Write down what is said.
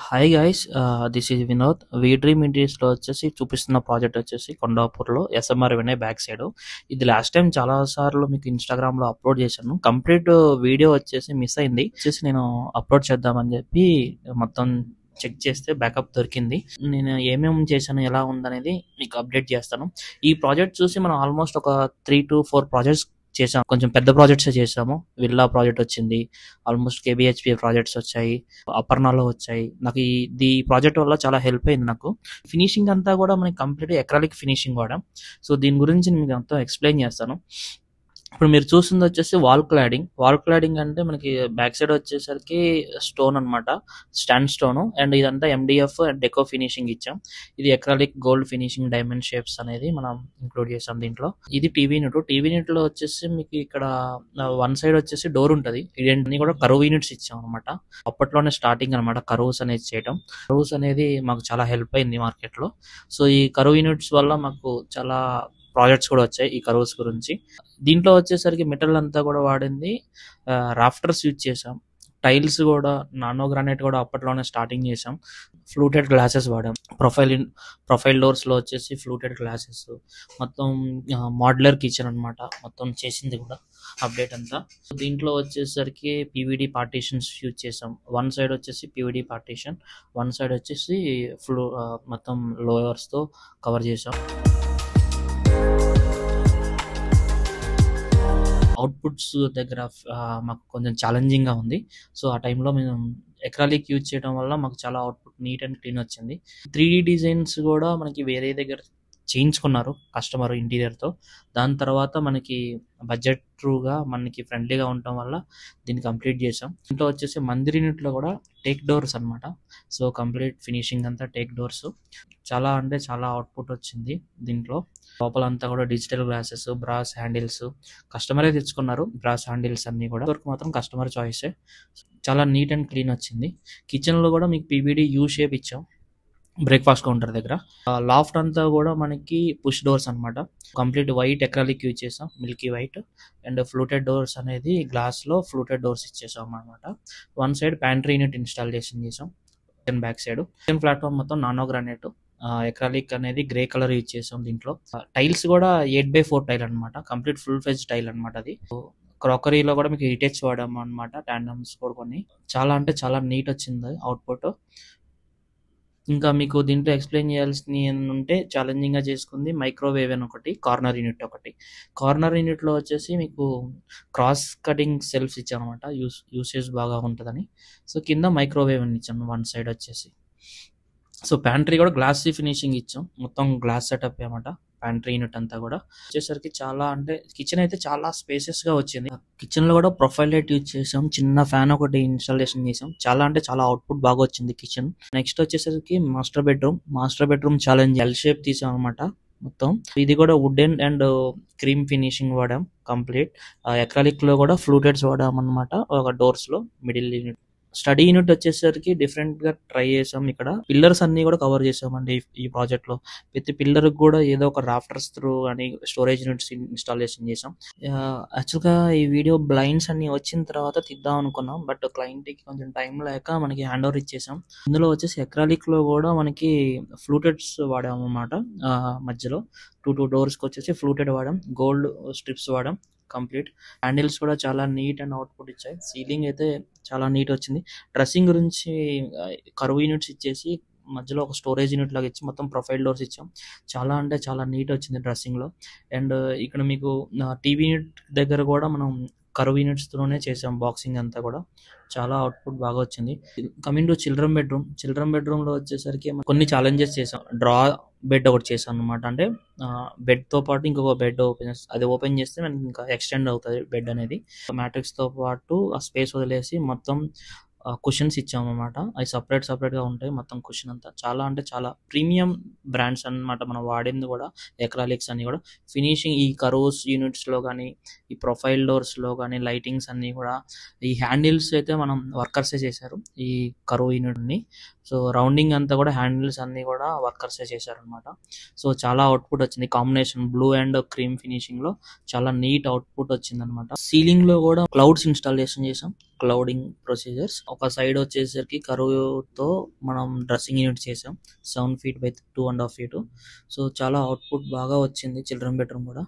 Hi guys, this is Vinod. We dream ఇంటీరియర్స్లో వచ్చేసి చూపిస్తున్న ప్రాజెక్ట్ వచ్చేసి కొండాపూర్లో ఎస్ఎంఆర్ వినయ్ బ్యాక్ సైడ్. ఇది లాస్ట్ టైం చాలా సార్లు మీకు ఇన్స్టాగ్రామ్లో అప్లోడ్ చేశాను. కంప్లీట్ వీడియో వచ్చేసి మిస్ అయింది. వచ్చేసి నేను అప్లోడ్ చేద్దామని చెప్పి మొత్తం చెక్ చేస్తే బ్యాకప్ దొరికింది. నేను ఏమేమి చేశాను, ఎలా ఉందనేది మీకు అప్డేట్ చేస్తాను. ఈ ప్రాజెక్ట్ చూసి మనం ఆల్మోస్ట్ ఒక 3 to 4 ప్రాజెక్ట్స్ చేసాం. కొంచెం పెద్ద ప్రాజెక్ట్స్ చేసాము. విల్లా ప్రాజెక్ట్ వచ్చింది, ఆల్మోస్ట్ కేబిహెచ్పి ప్రాజెక్ట్స్ వచ్చాయి, అపర్ణాలో వచ్చాయి. నాకు ఈ ప్రాజెక్ట్ వల్ల చాలా హెల్ప్ అయింది. నాకు ఫినిషింగ్ అంతా కూడా మనకి కంప్లీట్ ఎక్రాలిక్ ఫినిషింగ్ వాడాం. సో దీని గురించి నేను మీకు అంతా ఎక్స్ప్లెయిన్ చేస్తాను. ఇప్పుడు మీరు చూస్తుంది వచ్చేసి వాల్ క్లాడింగ్ అంటే మనకి బ్యాక్ సైడ్ వచ్చేసరికి స్టోన్ అనమాట, స్టాండ్ స్టోన్. అండ్ ఇదంతా ఎండిఎఫ్ అండ్ డెకో ఫినిషింగ్ ఇచ్చాం. ఇది acrylic gold finishing diamond shapes అనేది మనం ఇంక్లూడ్ చేసాం దీంట్లో. ఇది టీవీ యూనిట్ లో వచ్చేసి మీకు ఇక్కడ వన్ సైడ్ వచ్చేసి డోర్ ఉంటుంది. ఇవన్నీ కూడా కర్వ్ యూనిట్స్ ఇచ్చాం అనమాట. అప్పట్లోనే స్టార్టింగ్ అనమాట కర్వ్స్ అనేది చేయడం. కర్వ్స్ అనేది మాకు చాలా హెల్ప్ అయింది మార్కెట్ లో. సో ఈ కర్వ్ యూనిట్స్ వల్ల మాకు చాలా ప్రాజెక్ట్స్ కూడా వచ్చాయి ఈ కర్వ్స్ గురించి. దీంట్లో వచ్చేసరికి మెటల్ అంతా కూడా వాడింది రాఫ్టర్స్ యూజ్ చేసాం. టైల్స్ కూడా నానో గ్రానైట్ కూడా అప్పట్లోనే స్టార్టింగ్ చేసాం. ఫ్లూటెడ్ గ్లాసెస్ వాడాం. ప్రొఫైల్ డోర్స్ లో వచ్చేసి ఫ్లూటెడ్ గ్లాసెస్. మొత్తం మోడ్యులర్ కిచెన్ అనమాట మొత్తం చేసింది కూడా అప్డేట్ అంతా. దీంట్లో వచ్చేసరికి పీవీడీ పార్టీషన్స్ యూజ్ చేసాం. వన్ సైడ్ వచ్చేసి పీవీడీ పార్టీషన్, వన్ సైడ్ వచ్చేసి మొత్తం లోయర్స్ తో కవర్ చేసాం. అవుట్పుట్స్ దగ్గర మాకు కొంచెం ఛాలెంజింగ్గా ఉంది. సో ఆ టైంలో మేము ఎక్రాలిక్ యూజ్ చేయడం వల్ల మాకు చాలా అవుట్పుట్ నీట్ అండ్ క్లీన్ వచ్చింది. 3D డిజైన్స్ కూడా మనకి వేరే దగ్గర చేయించుకున్నారు కస్టమర్ ఇంటీరియర్తో. దాని తర్వాత మనకి బడ్జెట్ ట్రూగా మనకి ఫ్రెండ్లీగా ఉండటం వల్ల దీన్ని కంప్లీట్ చేసాం. ఇంట్లో వచ్చేసి మందిర్ యూనిట్లో కూడా టేక్ డోర్స్ అనమాట. సో కంప్లీట్ ఫినిషింగ్ అంతా టేక్ డోర్స్. చాలా అంటే చాలా అవుట్పుట్ వచ్చింది దీంట్లో. లోపలంతా కూడా డిజిటల్ గ్లాసెస్, బ్రాస్ హ్యాండిల్స్ కస్టమరే తెచ్చుకున్నారు. బ్రాస్ హ్యాండిల్స్ అన్ని కూడా వరకు మాత్రం కస్టమర్ చాయిసే. చాలా నీట్ అండ్ క్లీన్ వచ్చింది. కిచెన్లో కూడా మీకు పీవీడీ యూ షేప్ ఇచ్చాం బ్రేక్ఫాస్ట్ కౌంటర్ దగ్గర. లాఫ్ట్ అంతా కూడా మనకి పుష్ డోర్స్ అనమాట. కంప్లీట్ వైట్ ఎక్రాలిక్ యూజ్ చేసాం, Milky white. And fluted doors అనేది గ్లాస్ లో ఫ్లూటెడ్ డోర్స్ ఇచ్చేసాం అనమాట. One side pantry unit installation చేసాం. బ్యాక్ సైడ్ కిచెన్ ప్లాట్ఫామ్ మొత్తం నానో గ్రానైట్, ఎక్రాలిక్ అనేది గ్రే కలర్ యూజ్ చేసాం. దీంట్లో టైల్స్ కూడా 8x4 టైల్ అనమాట. కంప్లీట్ ఫుల్ ఫేజ్ టైల్ అనమాట అది. క్రాకరీలో కూడా మీకు హిటెచ్ వాడాము అనమాట. టాండమ్స్ కూడా కొన్ని. చాలా అంటే చాలా నీట్ వచ్చింది అవుట్పుట్. ఇంకా మీకు దీంట్లో ఎక్స్ప్లెయిన్ చేయాల్సిన ఉంటే ఛాలెంజింగ్గా చేసుకుంది మైక్రోవేవ్ అని ఒకటి, కార్నర్ యూనిట్ ఒకటి. కార్నర్ యూనిట్లో వచ్చేసి మీకు క్రాస్ కటింగ్ సెల్ఫ్స్ ఇచ్చాం అనమాట, యూసేజ్ బాగా ఉంటుందని. సో కింద మైక్రోవేవ్ అని ఇచ్చాము వన్ సైడ్ వచ్చేసి. సో ప్యాంట్రీ కూడా గ్లాసీ ఫినిషింగ్ ఇచ్చాం, మొత్తం గ్లాస్ సెటప్ అనమాట ప్యాంట్రీ యూనిట్ అంతా కూడా. వచ్చేసరికి చాలా అంటే కిచెన్ అయితే చాలా స్పేసెస్ గా వచ్చింది. కిచెన్ లో కూడా ప్రొఫైల్ లైట్ యూజ్ చేసాం, చిన్న ఫ్యాన్ ఒకటి ఇన్స్టాలేషన్ చేసాం. చాలా అంటే చాలా అవుట్పుట్ బాగా వచ్చింది కిచెన్. నెక్స్ట్ వచ్చేసరికి master bedroom challenge L shape తీసాం అనమాట మొత్తం. ఇది కూడా వుడెన్ అండ్ క్రీమ్ ఫినిషింగ్ వాడాం కంప్లీట్. ఎక్రాలిక్ లో కూడా ఫ్లూటెడ్స్ వాడాం అనమాట ఒక డోర్స్ లో. మిడిల్ యూనిట్ స్టడీ యూనిట్ వచ్చేసరికి డిఫరెంట్ గా ట్రై చేసాం. ఇక్కడ పిల్లర్స్ అన్ని కూడా కవర్ చేసామండి ఈ ప్రాజెక్ట్ లో. ప్రతి పిల్లర్ కూడా ఏదో ఒక రాఫ్టర్స్ త్రూ అని స్టోరేజ్ యూనిట్స్ ఇన్స్టాలేషన్ చేసాం. యాక్చువల్ గా ఈ వీడియో బ్లైండ్స్ అన్ని వచ్చిన తర్వాత తీద్దాం అనుకున్నాం, బట్ క్లయింట్ కి కొంచెం టైం లేక మనకి హ్యాండ్ ఓవర్ ఇచ్చేసాం. ఇందులో వచ్చేసి ఎక్రాలిక్ లో కూడా మనకి ఫ్లూటెడ్స్ వాడాం అన్నమాట. మధ్యలో 2 డోర్స్ కి వచ్చేసి ఫ్లూటెడ్ వాడాం, గోల్డ్ స్ట్రిప్స్ వాడాం కంప్లీట్. హ్యాండిల్స్ కూడా చాలా నీట్ అండ్ అవుట్పుట్ ఇచ్చాయి. సీలింగ్ అయితే చాలా నీట్ వచ్చింది. డ్రెస్సింగ్ గురించి కర్వ్ యూనిట్స్ ఇచ్చేసి మధ్యలో ఒక స్టోరేజ్ యూనిట్ లాగా ఇచ్చి మొత్తం ప్రొఫైల్ డోర్స్ ఇచ్చాం. చాలా అంటే చాలా నీట్ వచ్చింది డ్రెస్సింగ్ లో. అండ్ ఇక్కడ మీకు టీవీ యూనిట్ దగ్గర కూడా మనం కర్వ్ యూనిట్స్ తోనే చేసాం బాక్సింగ్ అంతా కూడా. చాలా అవుట్పుట్ బాగా వచ్చింది. కమింగ్ టు చిల్డ్రన్ బెడ్రూమ్ లో వచ్చేసరికి కొన్ని ఛాలెంజెస్ చేసాం. డ్రా బెడ్ ఒకటి చేసాం అనమాట. అంటే బెడ్ తో పాటు ఇంకొక బెడ్ ఓపెన్ చేస్తే మనకి ఇంకా ఎక్స్టెండ్ అవుతుంది బెడ్ అనేది. మ్యాట్రిక్స్ తో పాటు ఆ స్పేస్ వదిలేసి మొత్తం కుషన్స్ ఇచ్చాము అనమాట. అవి సపరేట్ గా ఉంటాయి మొత్తం కుషన్ అంతా. చాలా అంటే చాలా ప్రీమియం బ్రాండ్స్ అన్నమాట మనం వాడింది కూడా. ఎక్రాలిక్స్ అన్ని కూడా ఫినిషింగ్ ఈ కరోస్ యూనిట్స్ లో కానీ, ఈ ప్రొఫైల్ డోర్స్ లో కానీ, లైటింగ్స్ అన్ని కూడా. ఈ హ్యాండిల్స్ అయితే మనం వర్కర్సే చేశారు ఈ కరో యూనిట్ ని. సో రౌండింగ్ అంతా కూడా హ్యాండిల్స్ అన్ని కూడా వర్కర్సే చేశారు అనమాట. సో చాలా అవుట్పుట్ వచ్చింది. Combination blue and cream finishing లో చాలా నీట్ అవుట్పుట్ వచ్చింది అనమాట. సీలింగ్ లో కూడా క్లౌడ్స్ ఇన్స్టాలేషన్ చేసాం, క్లౌడింగ్ ప్రొసీజర్స్. ఒక సైడ్ వచ్చేసరికి కరువుతో మనం డ్రెస్సింగ్ యూనిట్ చేసాం. 7 ఫీట్ బై 2.5 ఫీట్. సో చాలా అవుట్పుట్ బాగా వచ్చింది చిల్డ్రన్ బెడ్రూమ్ కూడా.